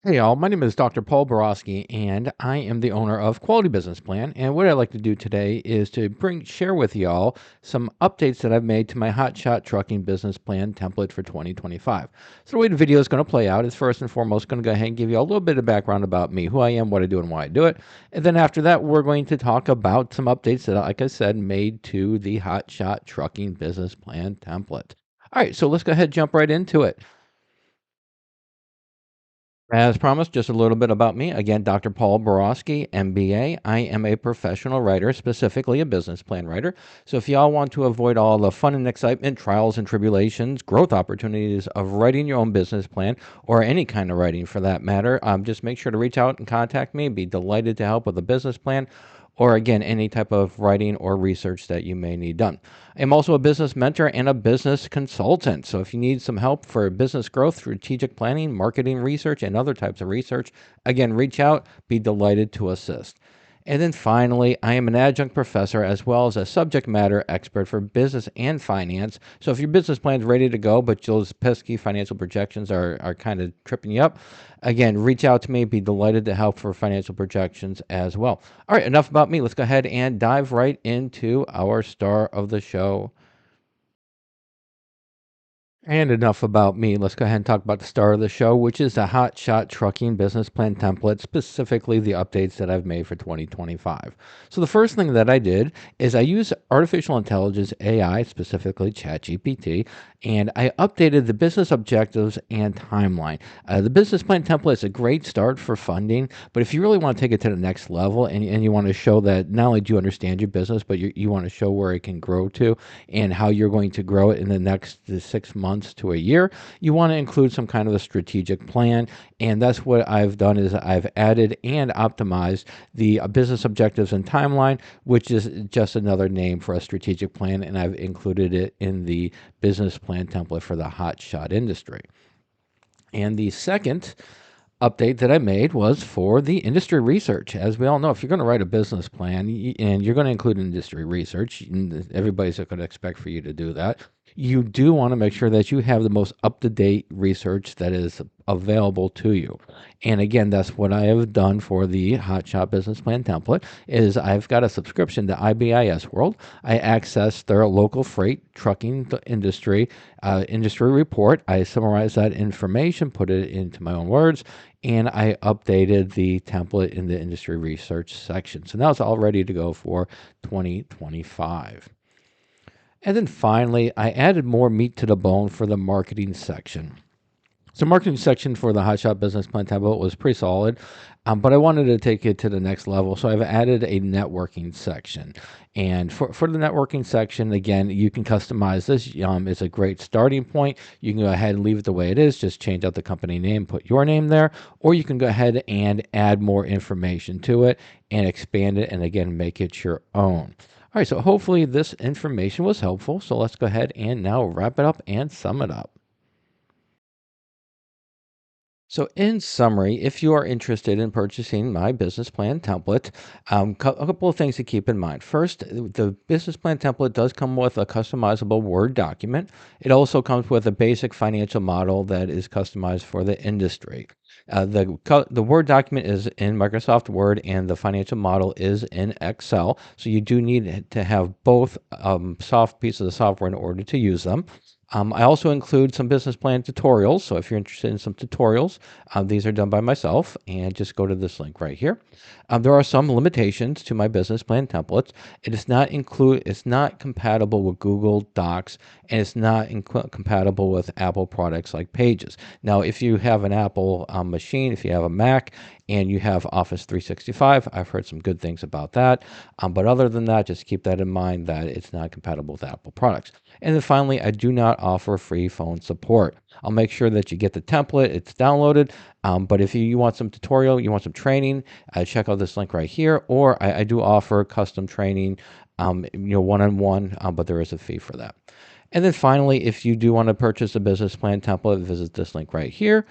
Hey y'all, my name is Dr. Paul Borosky, and I am the owner of Quality Business Plan. And what I'd like to do today is to share with y'all some updates that I've made to my Hotshot Trucking Business Plan template for 2025. So the way the video is going to play out is first and foremost going to go ahead and give you a little bit of background about me, who I am, what I do, and why I do it. And then after that, we're going to talk about some updates that, like I said, made to the Hotshot Trucking Business Plan template. All right, so let's go ahead and jump right into it. As promised, just a little bit about me. Again, Dr. Paul Borosky, MBA. I am a professional writer, specifically a business plan writer. So if y'all want to avoid all the fun and excitement, trials and tribulations, growth opportunities of writing your own business plan, or any kind of writing for that matter, just make sure to reach out and contact me. Be delighted to help with a business plan or again, any type of writing or research that you may need done. I'm also a business mentor and a business consultant. So if you need some help for business growth, strategic planning, marketing research, and other types of research, again, reach out. Be delighted to assist. And then finally, I am an adjunct professor as well as a subject matter expert for business and finance. So if your business plan is ready to go, but those pesky financial projections are kind of tripping you up, again, reach out to me. Be delighted to help for financial projections as well. All right, enough about me. Let's go ahead and dive right into our star of the show. And enough about me. Let's go ahead and talk about the star of the show, which is the Hot Shot Trucking Business Plan template, specifically the updates that I've made for 2025. So the first thing that I did is I used artificial intelligence AI, specifically ChatGPT, and I updated the business objectives and timeline. The business plan template is a great start for funding, but if you really want to take it to the next level and you want to show that not only do you understand your business, but you want to show where it can grow to and how you're going to grow it in the next 6 months to a year, you want to include some kind of a strategic plan. And that's what I've done is I've added and optimized the business objectives and timeline, which is just another name for a strategic plan. And I've included it in the business plan template for the hotshot industry. And the second update that I made was for the industry research. As we all know, if you're going to write a business plan and you're going to include industry research, and everybody's going to expect for you to do that. You do want to make sure that you have the most up-to-date research that is available to you. And again, that's what I have done for the Hotshot Business Plan template is I've got a subscription to IBIS World. I access their local freight trucking industry industry report. I summarize that information, put it into my own words, and I updated the template in the industry research section. So now it's all ready to go for 2025. And then finally, I added more meat to the bone for the marketing section. So marketing section for the Hotshot Business Plan template was pretty solid, but I wanted to take it to the next level. So I've added a networking section. And for the networking section, again, you can customize this. It's a great starting point. You can go ahead and leave it the way it is. Just change out the company name, put your name there, or you can go ahead and add more information to it and expand it and again, make it your own. All right, so hopefully this information was helpful. So let's go ahead and now wrap it up and sum it up. So, in summary, if you are interested in purchasing my business plan template, a couple of things to keep in mind. First, the business plan template does come with a customizable Word document. It also comes with a basic financial model that is customized for the industry. The Word document is in Microsoft Word, and the financial model is in Excel. So you do need to have both soft pieces of software in order to use them. I also include some business plan tutorials. So if you're interested in some tutorials, these are done by myself and just go to this link right here. There are some limitations to my business plan templates. It's not compatible with Google Docs and it's not compatible with Apple products like Pages. Now, if you have an Apple machine, if you have a Mac and you have Office 365, I've heard some good things about that. But other than that, just keep that in mind that it's not compatible with Apple products. And then finally, I do not offer free phone support. I'll make sure that you get the template, it's downloaded. But if you want some tutorial, you want some training, check out this link right here. Or I do offer custom training, one-on-one, but there is a fee for that. And then finally, if you do want to purchase a business plan template, visit this link right here.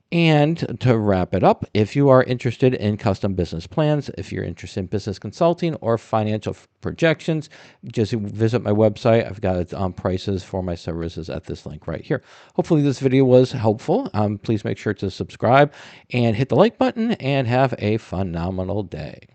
And to wrap it up, if you are interested in custom business plans, if you're interested in business consulting or financial projections, just visit my website. I've got prices for my services at this link right here. Hopefully this video was helpful. Please make sure to subscribe and hit the like button and have a phenomenal day.